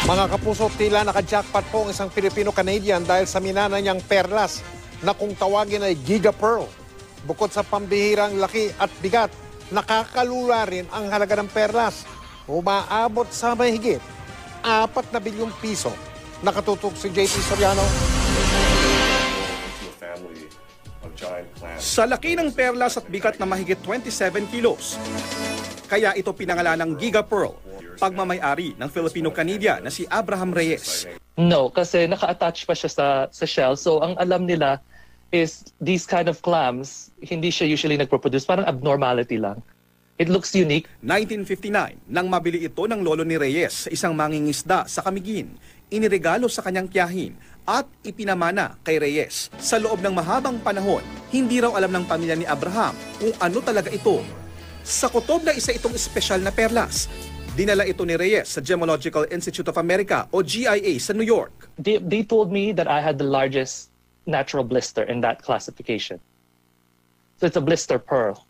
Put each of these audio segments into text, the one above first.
Mga kapuso, tila naka-jackpot po ang isang Filipino-Canadian dahil sa minana niyang perlas na kung tawagin ay Giga Pearl. Bukod sa pambihirang laki at bigat, nakakalula rin ang halaga ng perlas. Umaabot sa mahigit 4 na bilyong piso. Nakatutok si JP Soriano. Sa laki ng perlas at bigat na mahigit 27 kilos. Kaya ito pinangalan ng Giga Pearl, pagmamay-ari ng Filipino-Canadian na si Abraham Reyes. No, kasi naka-attach pa siya sa shell. So ang alam nila is these kind of clams, hindi siya usually nagproduce. Parang abnormality lang. It looks unique. 1959, nang mabili ito ng lolo ni Reyes sa isang mangingisda sa Camiguin, iniregalo sa kanyang tiyahin at ipinamana kay Reyes. Sa loob ng mahabang panahon, hindi raw alam ng pamilya ni Abraham kung ano talaga ito. Sa kutob na isa itong espesyal na perlas, dinala ito ni Reyes sa Gemological Institute of America o GIA sa New York. They told me that I had the largest natural blister in that classification. So it's a blister pearl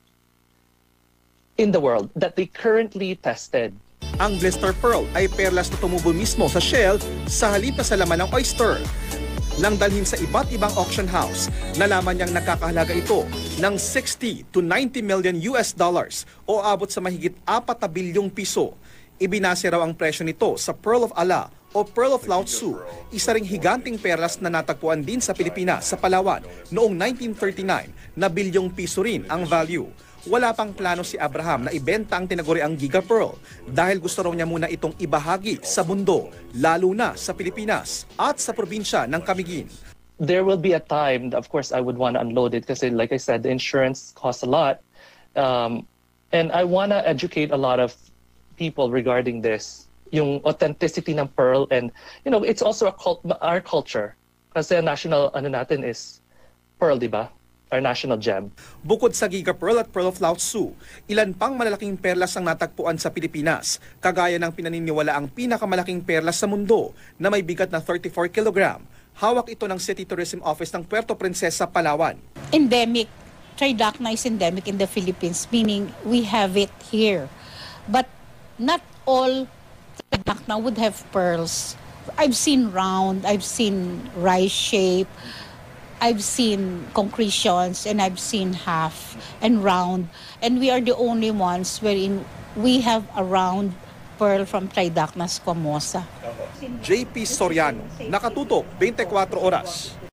in the world that they currently tested. Ang blister pearl ay perlas na tumubo mismo sa shell sa halip na sa laman ng oyster. Nang dalhin sa iba't ibang auction house, nalaman niyang nakakahalaga ito ng 60 to 90 million US dollars o abot sa mahigit 4 na bilyong piso. Ibinase raw ang presyo nito sa Pearl of Allah o Pearl of Lao Tzu, isa ring higanting perlas na natagpuan din sa Pilipinas sa Palawan noong 1939 na bilyong piso rin ang value. Wala pang plano si Abraham na ibenta ang tinaguriang Giga Pearl dahil gusto raw niya muna itong ibahagi sa mundo, lalo na sa Pilipinas at sa probinsya ng Camiguin. There will be a time, of course, I would want to unload it kasi like I said, the insurance costs a lot. And I want to educate a lot of people regarding this, yung authenticity ng pearl. And, you know, it's also our culture. Kasi national, ano natin is pearl, di ba? Our national gem. Bukod sa Giga Pearl at Pearl of Lao Tzu, ilan pang malalaking perlas ang natagpuan sa Pilipinas, kagaya ng pinaniniwala ang pinakamalaking perlas sa mundo na may bigat na 34 kg. Hawak ito ng City Tourism Office ng Puerto Princesa, Palawan. Endemic. Tridacna is endemic in the Philippines, meaning we have it here. But not all Tridacna would have pearls. I've seen round, I've seen rice shape, I've seen concretions, and I've seen half and round. And we are the only ones wherein we have a round pearl from Tridacna squamosa. JP Soriano, nakatutok 24 oras.